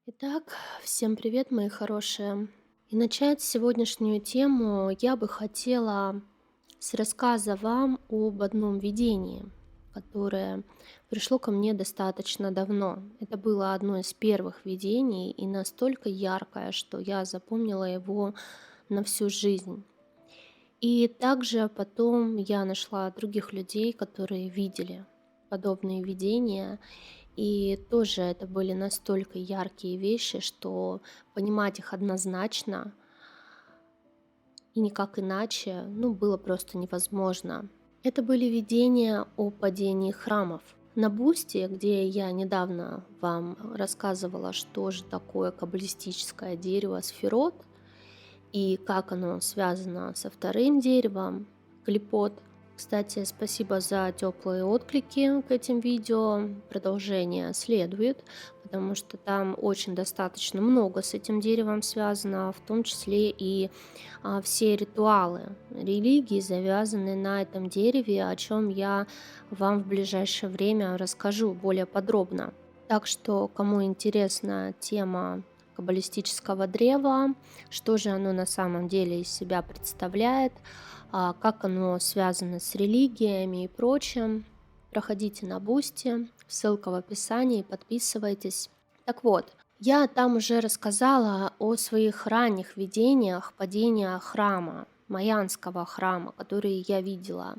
Итак, всем привет, мои хорошие. И начать сегодняшнюю тему я бы хотела с рассказа вам об одном видении, которое пришло ко мне достаточно давно. Это было одно из первых видений и настолько яркое, что я запомнила его на всю жизнь. И также потом я нашла других людей, которые видели подобные видения, и тоже это были настолько яркие вещи, что понимать их однозначно и никак иначе, было просто невозможно. Это были видения о падении храмов. На Бусти, где я недавно вам рассказывала, что же такое каббалистическое дерево сферот и как оно связано со вторым деревом, клипот. Кстати, спасибо за теплые отклики к этим видео. Продолжение следует, потому что там очень достаточно много с этим деревом связано, в том числе и все ритуалы религии завязаны на этом дереве, о чем я вам в ближайшее время расскажу более подробно. Так что, кому интересна тема каббалистического древа, что же оно на самом деле из себя представляет, как оно связано с религиями и прочим. Проходите на Бусти, ссылка в описании, подписывайтесь. Так вот, я там уже рассказала о своих ранних видениях падения храма, Майянского храма, который я видела.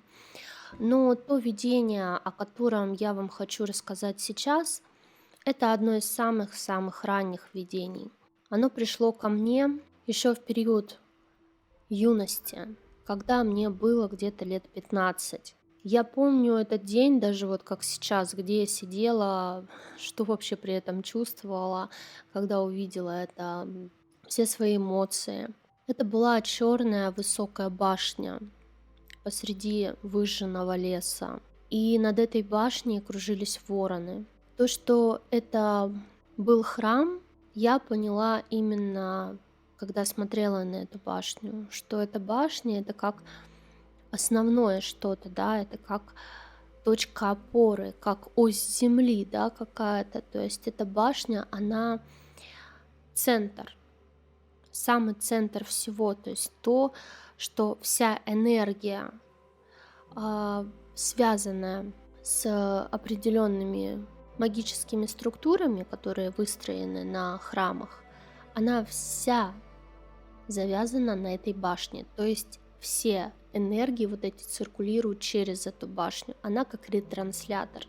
Но то видение, о котором я вам хочу рассказать сейчас, это одно из самых-самых ранних видений. Оно пришло ко мне еще в период юности, когда мне было где-то лет 15. Я помню этот день даже вот как сейчас, где я сидела, что вообще при этом чувствовала, когда увидела это, все свои эмоции. Это была черная высокая башня посреди выжженного леса. И над этой башней кружились вороны. То, что это был храм, я поняла именно когда смотрела на эту башню, что эта башня это как основное что-то, да, это как точка опоры, как ось земли, да, какая-то. То есть эта башня, она центр, самый центр всего, то есть то, что вся энергия, связанная с определенными магическими структурами, которые выстроены на храмах, она вся завязана на этой башне. То есть все энергии вот эти циркулируют через эту башню. Она как ретранслятор.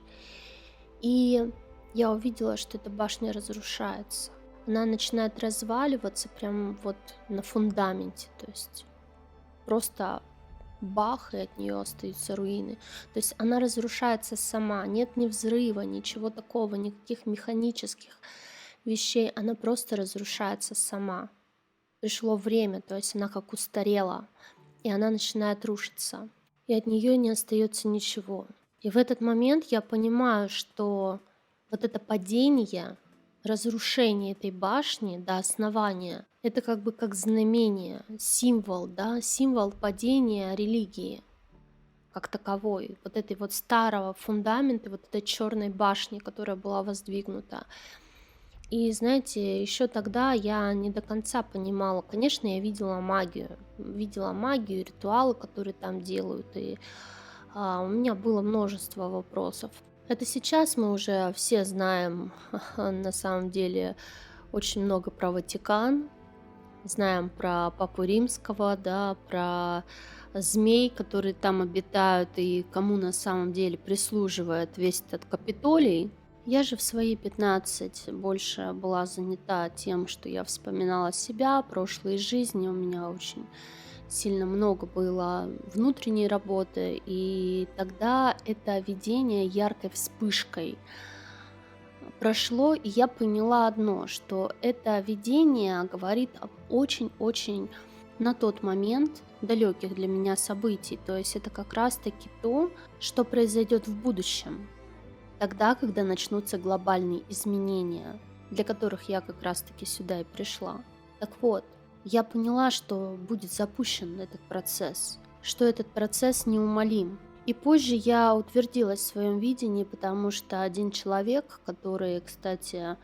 И я увидела, что эта башня разрушается. Она начинает разваливаться прямо вот на фундаменте. То есть просто бах, и от нее остаются руины. То есть она разрушается сама. Нет ни взрыва, ничего такого, никаких механических вещей. Она просто разрушается сама. Пришло время, то есть она как устарела, и она начинает рушиться, и от нее не остается ничего. И в этот момент я понимаю, что вот это падение, разрушение этой башни до основания, это как бы как знамение, символ, да, символ падения религии как таковой, вот этой вот старого фундамента, вот этой черной башни, которая была воздвигнута. И знаете, еще тогда я не до конца понимала. Конечно, я видела магию, ритуалы, которые там делают, и у меня было множество вопросов. Это сейчас мы уже все знаем, на самом деле, очень много про Ватикан, знаем про Папу Римского, да, про змей, которые там обитают, и кому на самом деле прислуживает весь этот Капитолий. Я же в свои 15 больше была занята тем, что я вспоминала себя, прошлые жизни. У меня очень сильно много было внутренней работы, и тогда это видение яркой вспышкой прошло, и я поняла одно, что это видение говорит об очень-очень на тот момент далеких для меня событий. То есть это как раз-таки то, что произойдет в будущем. Тогда, когда начнутся глобальные изменения, для которых я как раз-таки сюда и пришла. Так вот, я поняла, что будет запущен этот процесс, что этот процесс неумолим. И позже я утвердилась в своем видении, потому что один человек, который, кстати,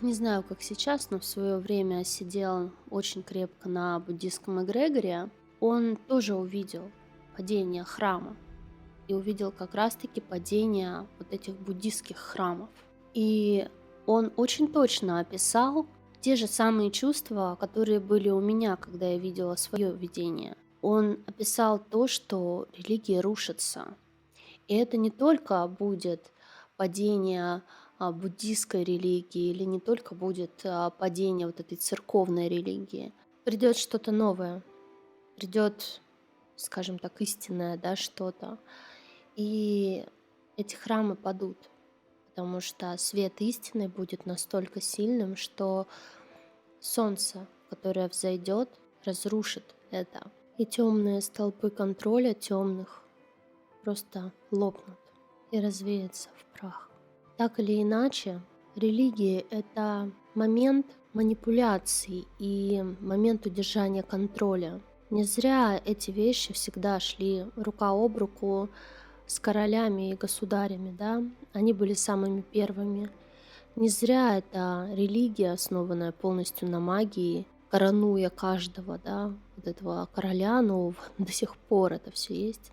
Не знаю, как сейчас, но в свое время сидел очень крепко на буддийском эгрегоре. Он тоже увидел падение храма и увидел как раз-таки падение вот этих буддийских храмов. И он очень точно описал те же самые чувства, которые были у меня, когда я видела свое видение. Он описал то, что религия рушится. И это не только будет падение буддийской религии или не только будет падение вот этой церковной религии. Придет что-то новое, придет, скажем так, истинное, да, что-то. И эти храмы падут, потому что свет истины будет настолько сильным, что солнце, которое взойдет, разрушит это. И темные столпы контроля темных просто лопнут и развеются в прах. Так или иначе, религия — это момент манипуляций и момент удержания контроля. Не зря эти вещи всегда шли рука об руку с королями и государями, да? Они были самыми первыми. Не зря это религия, основанная полностью на магии, коронуя каждого, да, вот этого короля нового, до сих пор это все есть,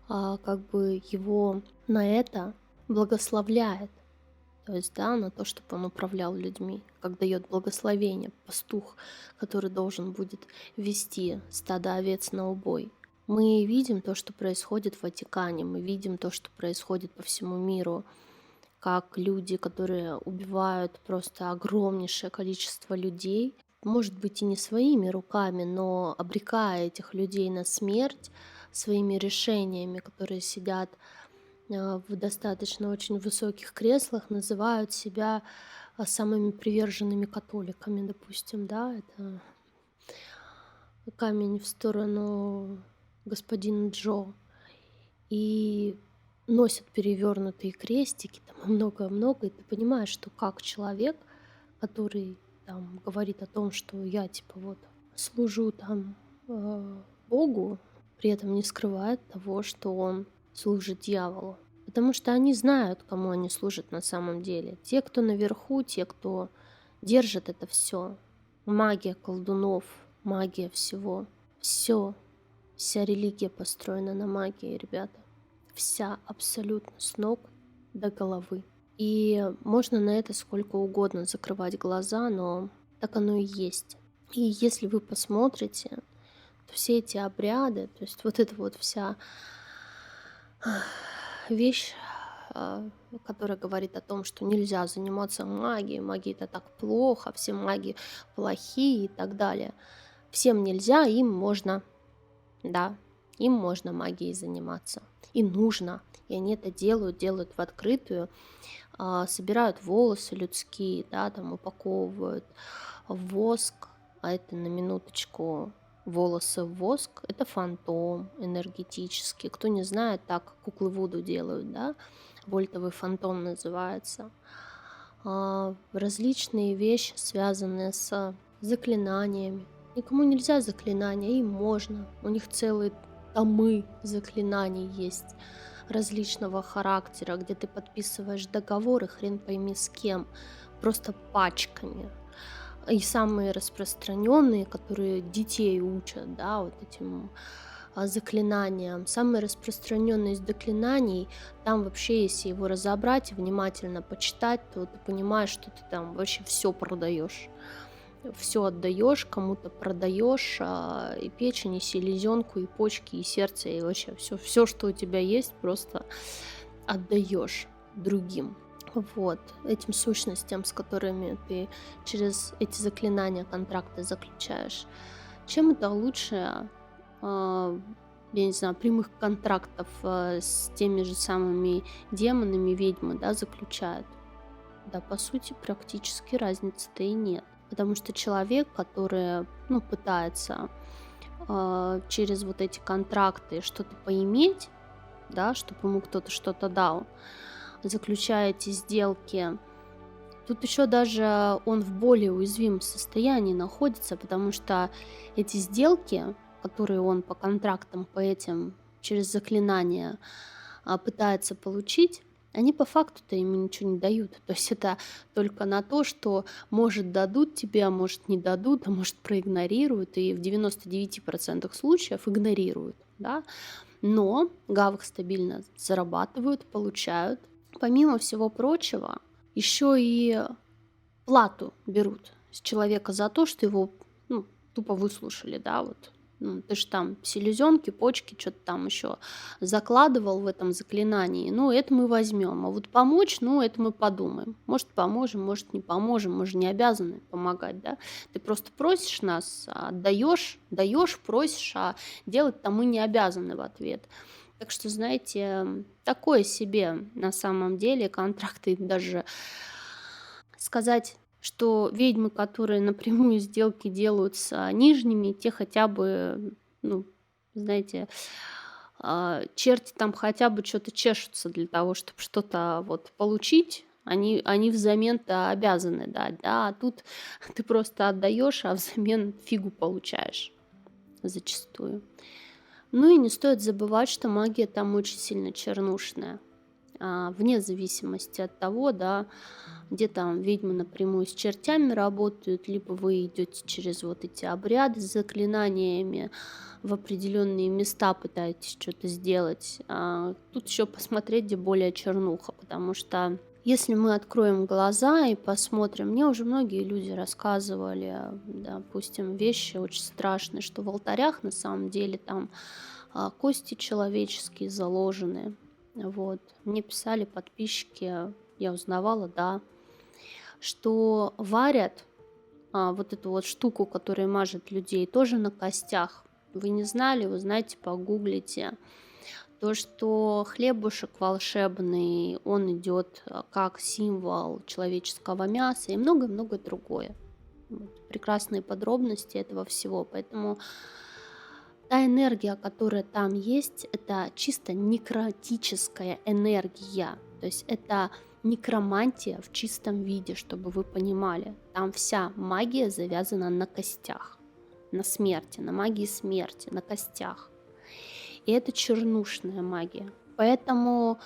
как бы его на это благословляет. То есть, да, на то, чтобы он управлял людьми, как дает благословение пастух, который должен будет вести стадо овец на убой. Мы видим то, что происходит в Ватикане, мы видим то, что происходит по всему миру, как люди, которые убивают просто огромнейшее количество людей, может быть и не своими руками, но обрекая этих людей на смерть своими решениями, которые сидят в достаточно очень высоких креслах, называют себя самыми приверженными католиками, допустим, да, это камень в сторону господина Джо. И носят перевернутые крестики, там и многое-многое, и ты понимаешь, что как человек, который там говорит о том, что я типа вот служу там Богу, при этом не скрывает того, что он служит дьяволу. Потому что они знают, кому они служат на самом деле. Те, кто наверху, те, кто держит это все. Магия колдунов, магия всего. Все. Вся религия построена на магии, ребята. Вся абсолютно с ног до головы. И можно на это сколько угодно закрывать глаза, но так оно и есть. И если вы посмотрите, то все эти обряды, то есть вот эта вот вся вещь, которая говорит о том, что нельзя заниматься магией, магия это так плохо, все маги плохие и так далее. Всем нельзя, им можно, да, им можно магией заниматься. И нужно. И они это делают в открытую, собирают волосы людские, да, там упаковывают в воск, а это на минуточку волосы в воск, это фантом энергетический. Кто не знает, так куклы Вуду делают, да, вольтовый фантом называется. Различные вещи, связанные с заклинаниями. Никому нельзя заклинания, им можно. У них целые томы заклинаний есть различного характера, где ты подписываешь договоры, хрен пойми с кем, просто пачками. И самые распространенные, которые детей учат, да, вот этим заклинаниям. Самое распространенное из заклинаний, там вообще, если его разобрать и внимательно почитать, то ты понимаешь, что ты там вообще все продаешь. Все отдаешь, кому-то продаешь, и печень, и селезенку, и почки, и сердце, и вообще все, что у тебя есть, просто отдаешь другим. Вот, этим сущностям, с которыми ты через эти заклинания контракты заключаешь. Чем это лучше, я не знаю, прямых контрактов с теми же самыми демонами, ведьмы, да, заключают? Да, по сути, практически разницы-то и нет. Потому что человек, который, пытается через вот эти контракты что-то поиметь, да, чтобы ему кто-то что-то дал, заключая эти сделки, тут еще даже он в более уязвимом состоянии находится, потому что эти сделки, которые он по контрактам, по этим, через заклинания пытается получить, они по факту-то ему ничего не дают. То есть это только на то, что может дадут тебе, а может не дадут, а может проигнорируют, и в 99% случаев игнорируют, да. Но гавах стабильно зарабатывают, получают. Помимо всего прочего, еще и плату берут с человека за то, что его, ну, тупо выслушали, да, вот. Ну, ты ж там селезенки, почки, что-то там еще закладывал в этом заклинании. Ну, это мы возьмем. А вот помочь, ну, это мы подумаем. Может, поможем, может, не поможем. Мы же не обязаны помогать, да. Ты просто просишь нас, отдаешь, даешь, просишь, а делать-то мы не обязаны в ответ. Так что, знаете, такое себе на самом деле контракты даже сказать, что ведьмы, которые напрямую сделки делают с нижними, те хотя бы, ну, знаете, черти там хотя бы что-то чешутся для того, чтобы что-то вот получить. Они взамен-то обязаны дать, да, а тут ты просто отдаешь, а взамен фигу получаешь зачастую. Ну и не стоит забывать, что магия там очень сильно чернушная, вне зависимости от того, да, где там ведьмы напрямую с чертями работают, либо вы идете через вот эти обряды с заклинаниями, в определенные места пытаетесь что-то сделать. Тут еще посмотреть, где более чернуха, потому что если мы откроем глаза и посмотрим, мне уже многие люди рассказывали, допустим, вещи очень страшные, что в алтарях на самом деле там кости человеческие заложены. Вот. Мне писали подписчики, я узнавала, да, что варят вот эту вот штуку, которая мажет людей, тоже на костях. Вы не знали, вы знаете, погуглите. То, что хлебушек волшебный, он идет как символ человеческого мяса и много-много другое. Вот. Прекрасные подробности этого всего. Поэтому та энергия, которая там есть, это чисто некротическая энергия. То есть это некромантия в чистом виде, чтобы вы понимали. Там вся магия завязана на костях, на смерти, на магии смерти, на костях. И это чернушная магия. Поэтому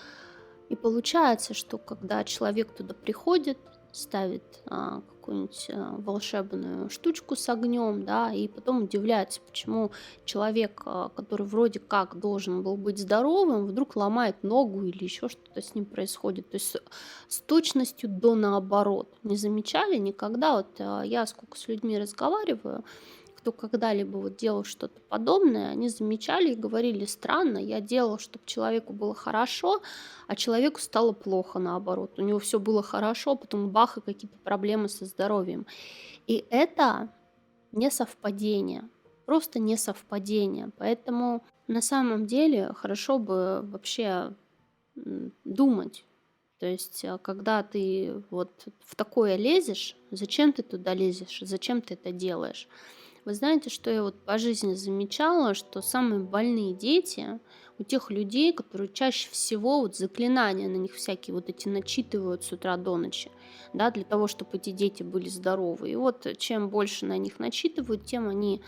и получается, что когда человек туда приходит, ставит какую-нибудь волшебную штучку с огнем, да, и потом удивляется, почему человек, который вроде как должен был быть здоровым, вдруг ломает ногу или еще что-то с ним происходит. То есть с точностью до наоборот. Не замечали никогда? Вот я сколько с людьми разговариваю, кто когда-либо вот делал что-то подобное, они замечали и говорили: странно, я делал, чтобы человеку было хорошо, а человеку стало плохо наоборот. У него все было хорошо, а потом бах, и какие-то проблемы со здоровьем. И это не совпадение, просто не совпадение. Поэтому на самом деле хорошо бы вообще думать. То есть, когда ты вот в такое лезешь, зачем ты туда лезешь, зачем ты это делаешь? Вы знаете, что я вот по жизни замечала, что самые больные дети у тех людей, которые чаще всего вот заклинания на них всякие вот эти начитывают с утра до ночи, да, для того, чтобы эти дети были здоровы. И вот чем больше на них начитывают, тем они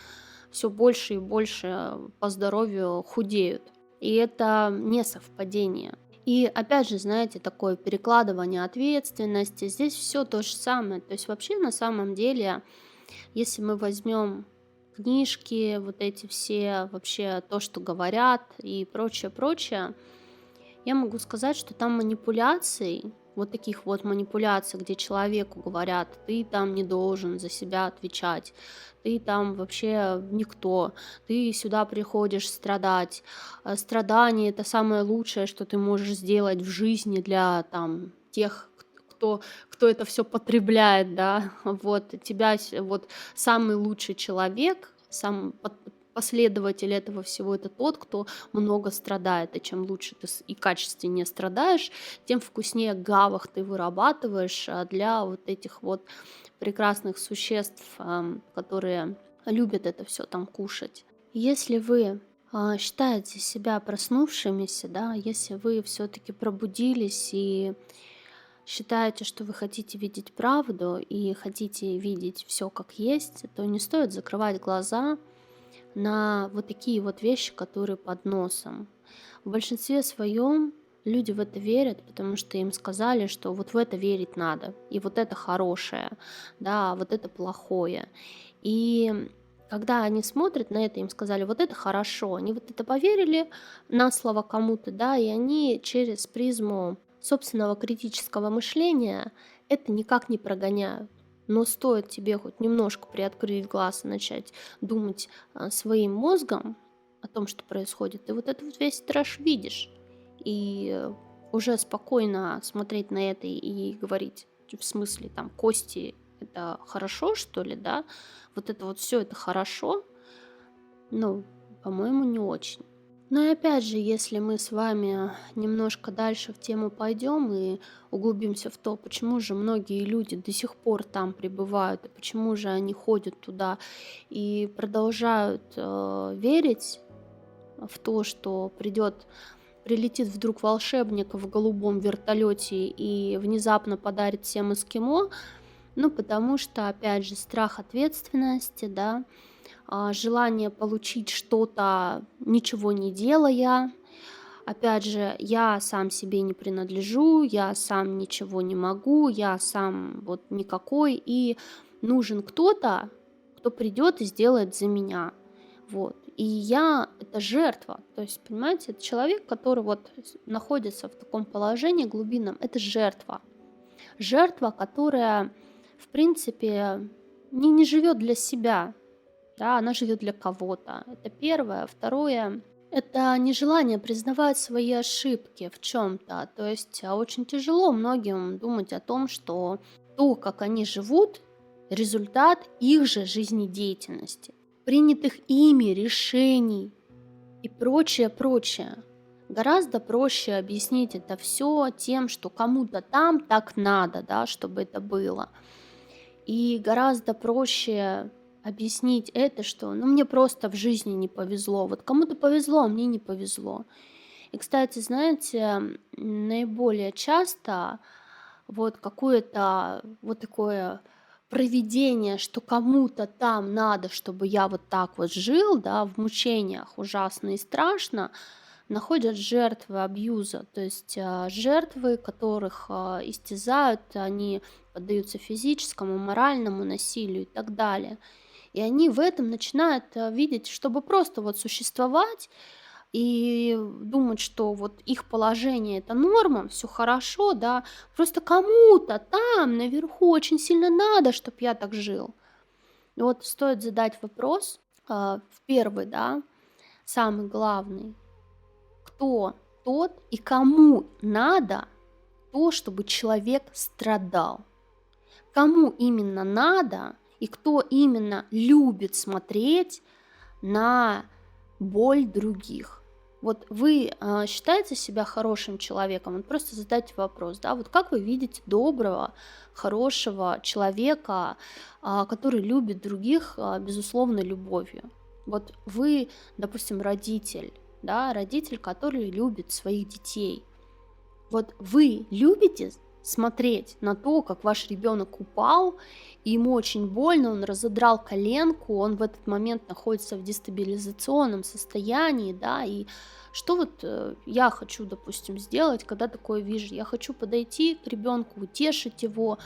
все больше и больше по здоровью худеют. И это не совпадение. И опять же, знаете, такое перекладывание ответственности, здесь все то же самое. То есть вообще на самом деле, если мы возьмем книжки, вот эти все, вообще то, что говорят и прочее, прочее, я могу сказать, что там манипуляций, вот таких вот манипуляций, где человеку говорят: ты там не должен за себя отвечать, ты там вообще никто, ты сюда приходишь страдать, страдание — это самое лучшее, что ты можешь сделать в жизни для там тех, кто это все потребляет, да, вот тебя вот самый лучший человек, последователь этого всего — это тот, кто много страдает. И чем лучше ты и качественнее страдаешь, тем вкуснее гавах ты вырабатываешь для вот этих вот прекрасных существ, которые любят это все там кушать. Если вы считаете себя проснувшимися, да, если вы все-таки пробудились и считаете, что вы хотите видеть правду и хотите видеть все как есть, то не стоит закрывать глаза на вот такие вот вещи, которые под носом. В большинстве своем люди в это верят, потому что им сказали, что вот в это верить надо, и вот это хорошее, да, а вот это плохое. И когда они смотрят на это, им сказали, вот это хорошо, они вот это поверили на слово кому-то, да, и они через призму собственного критического мышления это никак не прогоняют. Но стоит тебе хоть немножко приоткрыть глаз и начать думать своим мозгом о том, что происходит, ты вот этот вот весь трэш видишь. И уже спокойно смотреть на это и говорить, в смысле, там, кости это хорошо, что ли, да? Вот это вот все это хорошо? Ну, по-моему, не очень. Но и опять же, если мы с вами немножко дальше в тему пойдем и углубимся в то, почему же многие люди до сих пор там пребывают, и почему же они ходят туда и продолжают верить в то, что прилетит вдруг волшебник в голубом вертолете и внезапно подарит всем эскимо, ну, потому что, опять же, страх ответственности, да, желание получить что-то, ничего не делая. Опять же, я сам себе не принадлежу, я сам ничего не могу, я сам вот никакой, и нужен кто-то, кто придет и сделает за меня. Вот. И я это жертва. То есть, понимаете, это человек, который вот находится в таком положении глубинном, это жертва. Жертва, которая, в принципе, не живет для себя, да, она живет для кого-то. Это первое. Второе, это нежелание признавать свои ошибки в чем-то. То есть очень тяжело многим думать о том, что то, как они живут, результат их же жизнедеятельности, принятых ими решений и прочее, прочее. Гораздо проще объяснить это все тем, что кому-то там так надо, да, чтобы это было. И гораздо проще объяснить это, что ну, мне просто в жизни не повезло. Вот кому-то повезло, а мне не повезло. И, кстати, знаете, наиболее часто вот какое-то вот такое провидение, что кому-то там надо, чтобы я вот так вот жил, да, в мучениях ужасно и страшно, находят жертвы абьюза, то есть жертвы, которых истязают, они поддаются физическому, моральному насилию и так далее. И они в этом начинают видеть, чтобы просто вот существовать и думать, что вот их положение это норма, все хорошо, да, просто кому-то там наверху очень сильно надо, чтобы я так жил. И вот стоит задать вопрос, в первый, да, самый главный, кто тот и кому надо то, чтобы человек страдал. Кому именно надо и кто именно любит смотреть на боль других. Вот вы считаете себя хорошим человеком? Вот просто задайте вопрос, да, вот как вы видите доброго, хорошего человека, который любит других, безусловно, любовью? Вот вы, допустим, родитель, да, родитель, который любит своих детей. Вот вы любите смотреть на то, как ваш ребенок упал, и ему очень больно, он разодрал коленку, он в этот момент находится в дестабилизационном состоянии, да, и что вот я хочу, допустим, сделать, когда такое вижу? Я хочу подойти к ребенку, утешить его,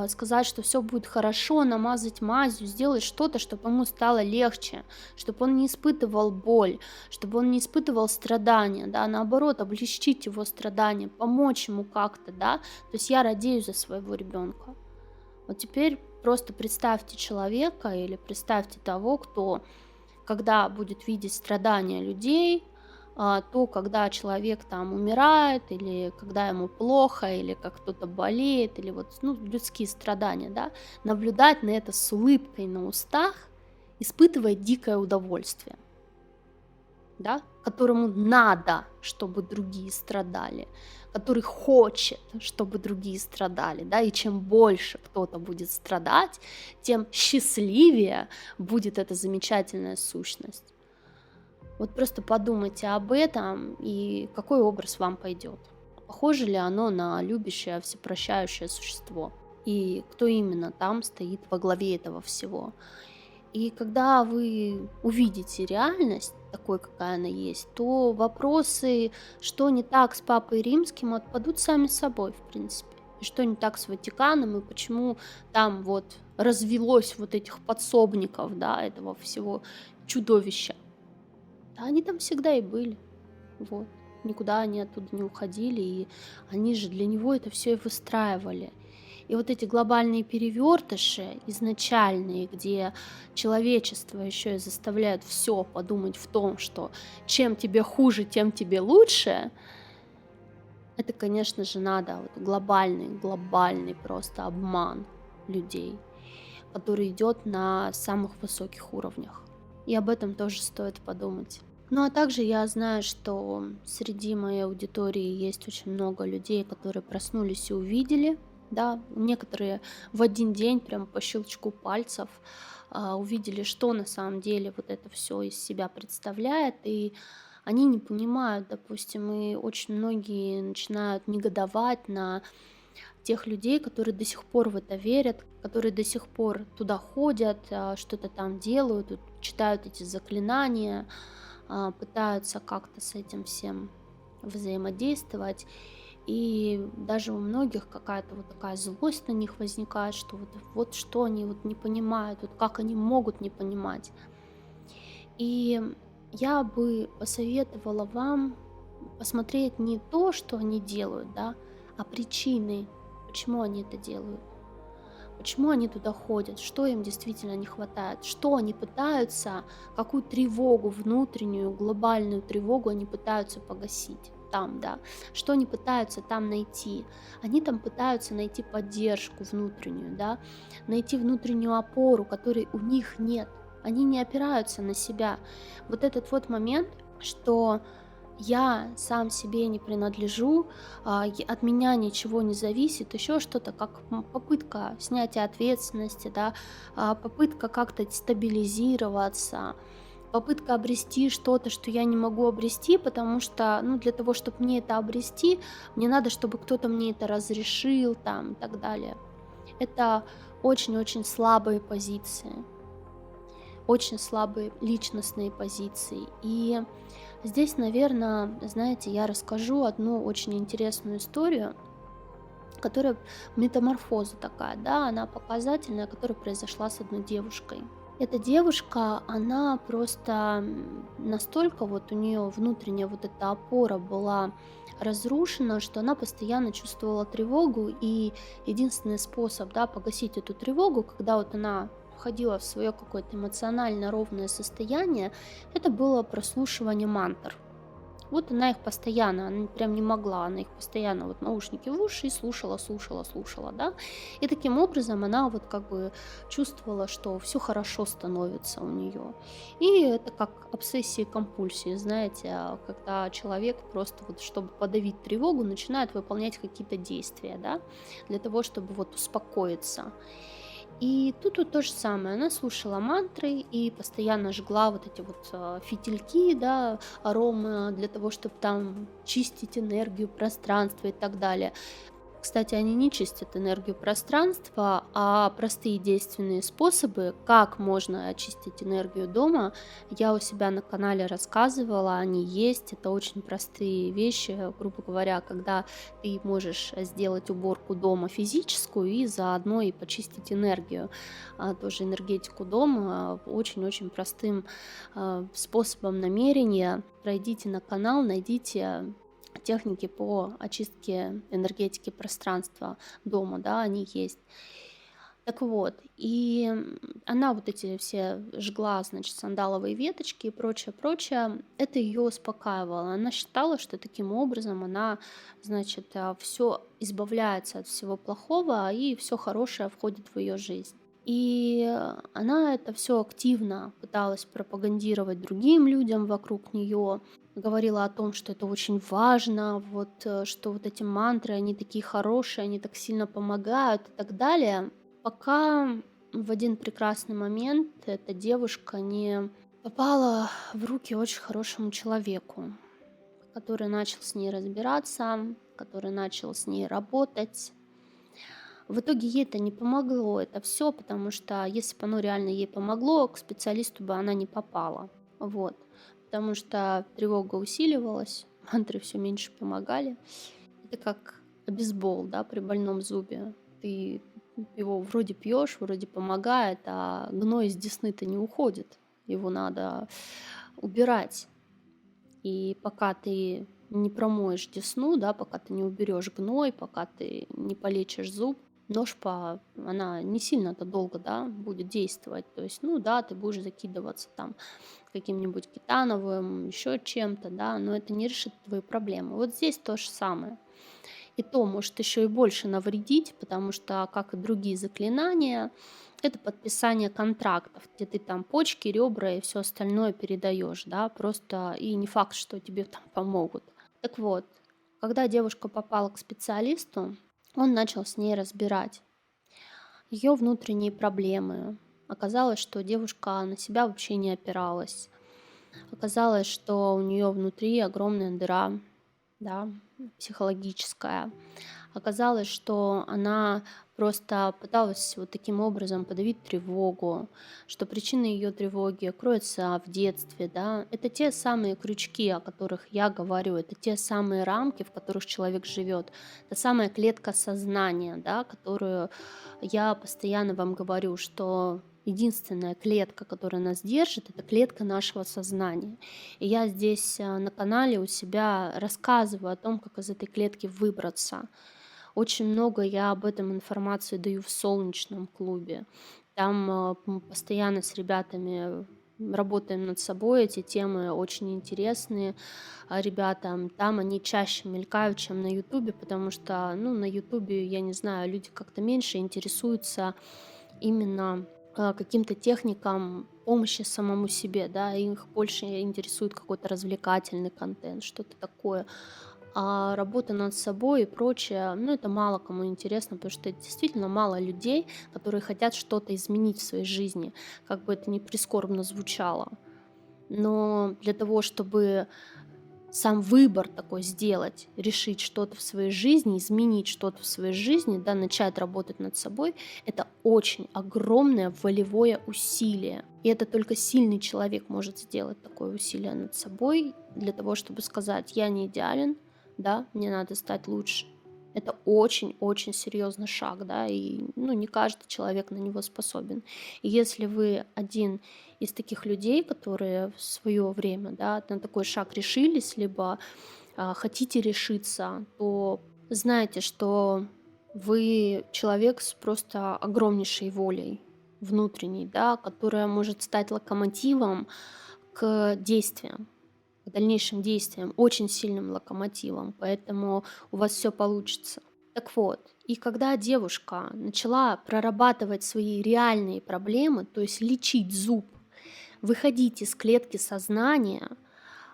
сказать, что все будет хорошо, намазать мазью, сделать что-то, чтобы ему стало легче, чтобы он не испытывал боль, чтобы он не испытывал страдания, да, наоборот, облегчить его страдания, помочь ему как-то, да, то есть я радею за своего ребенка. Вот теперь просто представьте человека или представьте того, кто, когда будет видеть страдания людей, то, когда человек там умирает, или когда ему плохо, или как кто-то болеет, или вот ну, людские страдания, да, наблюдать на это с улыбкой на устах, испытывая дикое удовольствие, да, которому надо, чтобы другие страдали, который хочет, чтобы другие страдали, да, и чем больше кто-то будет страдать, тем счастливее будет эта замечательная сущность. Вот просто подумайте об этом и какой образ вам пойдет. Похоже ли оно на любящее, всепрощающее существо? И кто именно там стоит во главе этого всего? И когда вы увидите реальность такой, какая она есть, то вопросы, что не так с Папой Римским, отпадут сами собой, в принципе. И что не так с Ватиканом, и почему там вот развелось вот этих подсобников, да, этого всего чудовища. Да, они там всегда и были. Вот. Никуда они оттуда не уходили, и они же для него это все и выстраивали. И вот эти глобальные перевертыши изначальные, где человечество еще и заставляет все подумать в том, что чем тебе хуже, тем тебе лучше, это, конечно же, надо вот глобальный просто обман людей, который идет на самых высоких уровнях. И об этом тоже стоит подумать. Ну а также я знаю, что среди моей аудитории есть очень много людей, которые проснулись и увидели, да, некоторые в один день, прям по щелчку пальцев, увидели, что на самом деле вот это все из себя представляет, и они не понимают, допустим, и очень многие начинают негодовать на тех людей, которые до сих пор в это верят, которые до сих пор туда ходят, что-то там делают, вот читают эти заклинания, пытаются как-то с этим всем взаимодействовать. И даже у многих какая-то вот такая злость на них возникает, что вот что они вот не понимают, вот как они могут не понимать. И я бы посоветовала вам посмотреть не то, что они делают, да, а причины, почему они это делают. Почему они туда ходят, что им действительно не хватает, что они пытаются, какую тревогу внутреннюю, глобальную тревогу они пытаются погасить там, да, что они пытаются там найти. Они там пытаются найти поддержку внутреннюю, да, найти внутреннюю опору, которой у них нет. Они не опираются на себя. Вот этот вот момент, что я сам себе не принадлежу, от меня ничего не зависит, еще что-то, как попытка снятия ответственности, да, попытка как-то стабилизироваться, попытка обрести что-то, что я не могу обрести, потому что, ну, для того, чтобы мне это обрести, мне надо, чтобы кто-то мне это разрешил, там, и так далее. Это очень-очень слабые позиции, очень слабые личностные позиции. И здесь, наверное, знаете, я расскажу одну очень интересную историю, которая метаморфоза такая, да, она показательная, которая произошла с одной девушкой. Эта девушка, она просто настолько вот у нее внутренняя вот эта опора была разрушена, что она постоянно чувствовала тревогу, и единственный способ, да, погасить эту тревогу, когда вот она входила в свое какое-то эмоционально ровное состояние, это было прослушивание мантр. Вот она их постоянно, она прям не могла, она их постоянно вот наушники в уши и слушала, слушала, слушала, да. И таким образом она вот как бы чувствовала, что все хорошо становится у нее. И это как обсессия и компульсия, знаете, когда человек просто вот, чтобы подавить тревогу, начинает выполнять какие-то действия, да, для того, чтобы вот успокоиться. И тут вот то же самое. Она слушала мантры и постоянно жгла вот эти вот фитильки, да, аромы для того, чтобы там чистить энергию пространства и так далее. Кстати, они не чистят энергию пространства, а простые действенные способы, как можно очистить энергию дома, я у себя на канале рассказывала, они есть, это очень простые вещи, грубо говоря, когда ты можешь сделать уборку дома физическую и заодно и почистить энергию, тоже энергетику дома, очень-очень простым способом намерения. Пройдите на канал, найдите техники по очистке энергетики пространства дома, да, они есть. Так вот, и она вот эти все жгла, значит, сандаловые веточки и прочее, прочее, это ее успокаивало. Она считала, что таким образом она, значит, все избавляется от всего плохого, и все хорошее входит в ее жизнь. И она это все активно пыталась пропагандировать другим людям вокруг нее, говорила о том, что это очень важно, вот, что вот эти мантры, они такие хорошие, они так сильно помогают и так далее. Пока в один прекрасный момент эта девушка не попала в руки очень хорошему человеку, который начал с ней разбираться, который начал с ней работать. В итоге ей это не помогло, это все, потому что если бы оно реально ей помогло, к специалисту бы она не попала. Вот. потому что тревога усиливалась, мантры все меньше помогали. Это как обезбол, да, при больном зубе. Ты его вроде пьешь, вроде помогает, а гной из десны-то не уходит. Его надо убирать. И пока ты не промоешь десну, да, пока ты не уберешь гной, пока ты не полечишь зуб, ножпа, она не сильно-то долго, да, будет действовать. То есть, ну да, ты будешь закидываться там каким-нибудь кетановым, еще чем-то, да, но это не решит твои проблемы. Вот здесь то же самое. И то может еще и больше навредить, потому что, как и другие заклинания, это подписание контрактов, где ты там почки, ребра и все остальное передаешь, да, просто и не факт, что тебе там помогут. Так вот, когда девушка попала к специалисту, он начал с ней разбирать ее внутренние проблемы. Оказалось, что девушка на себя вообще не опиралась. Оказалось, что у нее внутри огромная дыра, да, психологическая. Оказалось, что она просто пыталась вот таким образом подавить тревогу, что причина ее тревоги кроется в детстве, да. Это те самые крючки, о которых я говорю, это те самые рамки, в которых человек живет, та самая клетка сознания, да, которую я постоянно вам говорю, что единственная клетка, которая нас держит, это клетка нашего сознания. И я здесь на канале у себя рассказываю о том, как из этой клетки выбраться. Очень много я об этом информации даю в солнечном клубе. Там мы постоянно с ребятами работаем над собой, эти темы очень интересные ребятам. Там они чаще мелькают, чем на Ютубе, потому что, ну, на Ютубе, я не знаю, люди как-то меньше интересуются именно каким-то техникам помощи самому себе, да, их больше интересует какой-то развлекательный контент, что-то такое. А работа над собой и прочее, ну, это мало кому интересно, потому что действительно мало людей, которые хотят что-то изменить в своей жизни, как бы это ни прискорбно звучало. Но для того, чтобы сам выбор такой сделать, решить что-то в своей жизни, изменить что-то в своей жизни, да, начать работать над собой, это очень огромное волевое усилие. И это только сильный человек может сделать такое усилие над собой для того, чтобы сказать: я не идеален, да, мне надо стать лучше. Это очень-очень серьезный шаг, да, и ну, не каждый человек на него способен. И если вы один из таких людей, которые в свое время, да, на такой шаг решились, либо хотите решиться, то знайте, что вы человек с просто огромнейшей волей внутренней, да, которая может стать локомотивом к действиям, к дальнейшим действиям, очень сильным локомотивом, поэтому у вас все получится. Так вот, и когда девушка начала прорабатывать свои реальные проблемы, то есть лечить зуб, выходить из клетки сознания,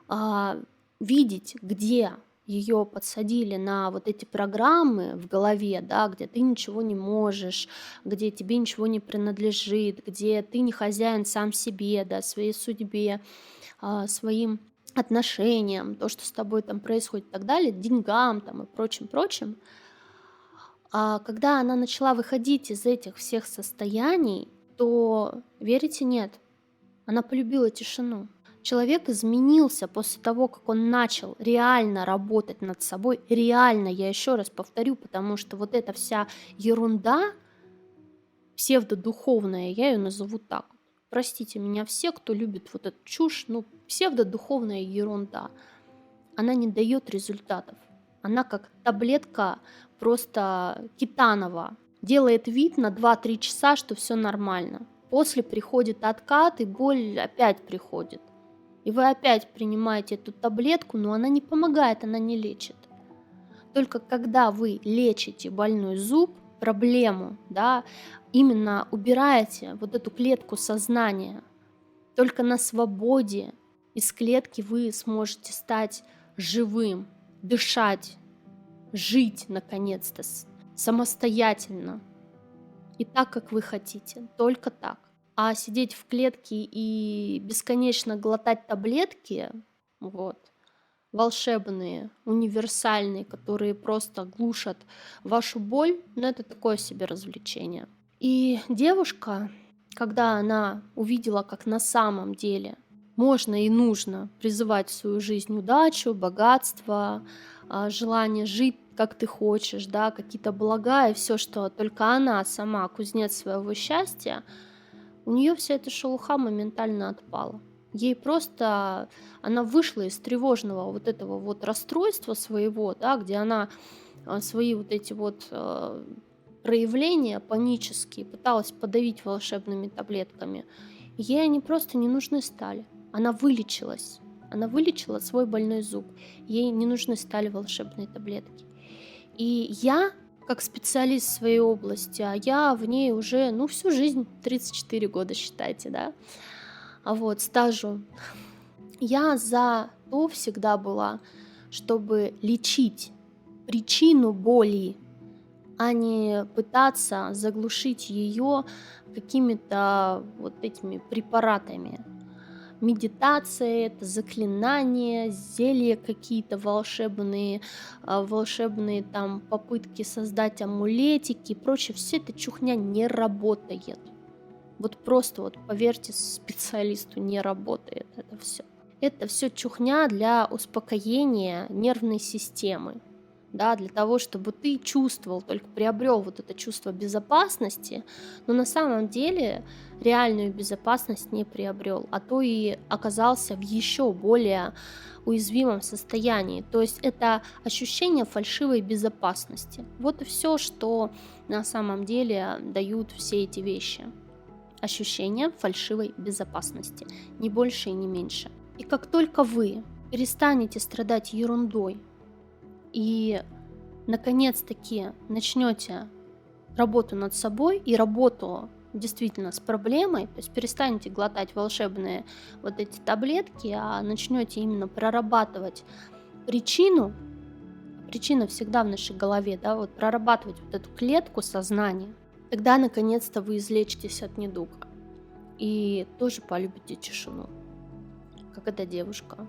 а, видеть, где ее подсадили на вот эти программы в голове, да, где ты ничего не можешь, где тебе ничего не принадлежит, где ты не хозяин сам себе, да, своей судьбе, своим отношениям, то, что с тобой там происходит и так далее, деньгам там и прочим. Когда она начала выходить из этих всех состояний, то, верите, нет, она полюбила тишину. Человек изменился после того, как он начал реально работать над собой. Реально, я еще раз повторю, потому что вот эта вся ерунда псевдодуховная, я ее назову так. Простите меня все, кто любит вот эту чушь, ну, псевдодуховная ерунда. Она не дает результатов. Она как таблетка просто кетанова. Делает вид на 2-3 часа, что все нормально. После приходит откат, и боль опять приходит. И вы опять принимаете эту таблетку, но она не помогает, она не лечит. Только когда вы лечите больной зуб, проблему, да, именно убираете вот эту клетку сознания, только на свободе из клетки вы сможете стать живым, дышать, жить наконец-то самостоятельно и так, как вы хотите, только так. А сидеть в клетке и бесконечно глотать таблетки, вот, волшебные, универсальные, которые просто глушат вашу боль, ну это такое себе развлечение. И девушка, когда она увидела, как на самом деле можно и нужно призывать в свою жизнь удачу, богатство, желание жить как ты хочешь, да, какие-то блага и все, что только она сама кузнец своего счастья, у нее вся эта шелуха моментально отпала. Ей просто она вышла из тревожного вот этого вот расстройства своего, да, где она свои вот эти вот проявления панические пыталась подавить волшебными таблетками. Ей они просто не нужны стали. Она вылечилась. Она вылечила свой больной зуб. Ей не нужны стали волшебные таблетки. И я, как специалист в своей области, а я в ней уже, ну, всю жизнь, 34 года, считайте, да, вот, стажу, я за то всегда была, чтобы лечить причину боли, а не пытаться заглушить ее какими-то вот этими препаратами. Медитация, это заклинания, зелья какие-то волшебные, волшебные там попытки создать амулетики и прочее. Все эта чухня не работает. Вот просто вот поверьте специалисту, не работает это все. Это все чухня для успокоения нервной системы, да, для того, чтобы ты чувствовал, только приобрел вот это чувство безопасности, но на самом деле реальную безопасность не приобрел, а то и оказался в еще более уязвимом состоянии. То есть это ощущение фальшивой безопасности. Вот и все, что на самом деле дают все эти вещи. Ощущение фальшивой безопасности, не больше и не меньше. И как только вы перестанете страдать ерундой и наконец-таки начнете работу над собой и работу действительно с проблемой, то есть перестанете глотать волшебные вот эти таблетки, а начнете именно прорабатывать причину, причина всегда в нашей голове, да, вот прорабатывать вот эту клетку сознания, тогда наконец-то вы излечитесь от недуга и тоже полюбите тишину, как эта девушка.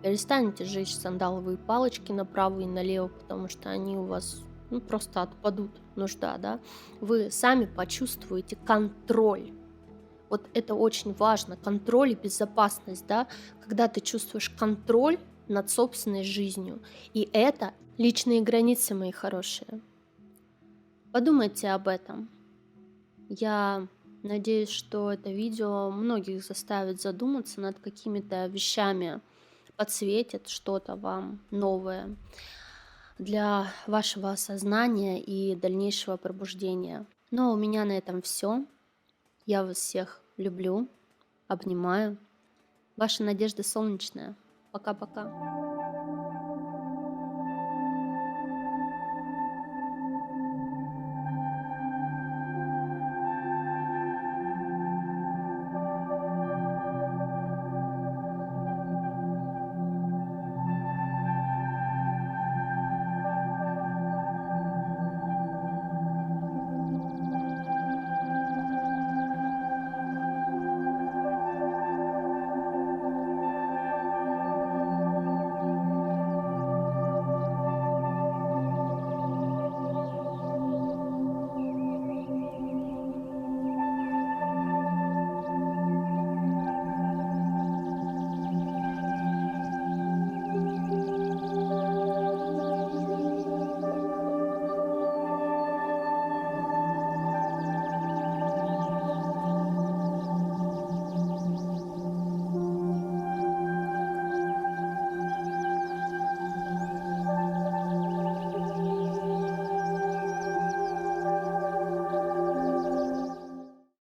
Перестанете жечь сандаловые палочки направо и налево, потому что они у вас просто отпадут, нужда, да. Вы сами почувствуете контроль. Вот это очень важно, контроль и безопасность, да, когда ты чувствуешь контроль над собственной жизнью. И это личные границы, мои хорошие. Подумайте об этом. Я надеюсь, что это видео многих заставит задуматься над какими-то вещами, подсветит что-то вам новое для вашего осознания и дальнейшего пробуждения. Но у меня на этом все. Я вас всех люблю, обнимаю. Ваша Надежда Солнечная. Пока-пока.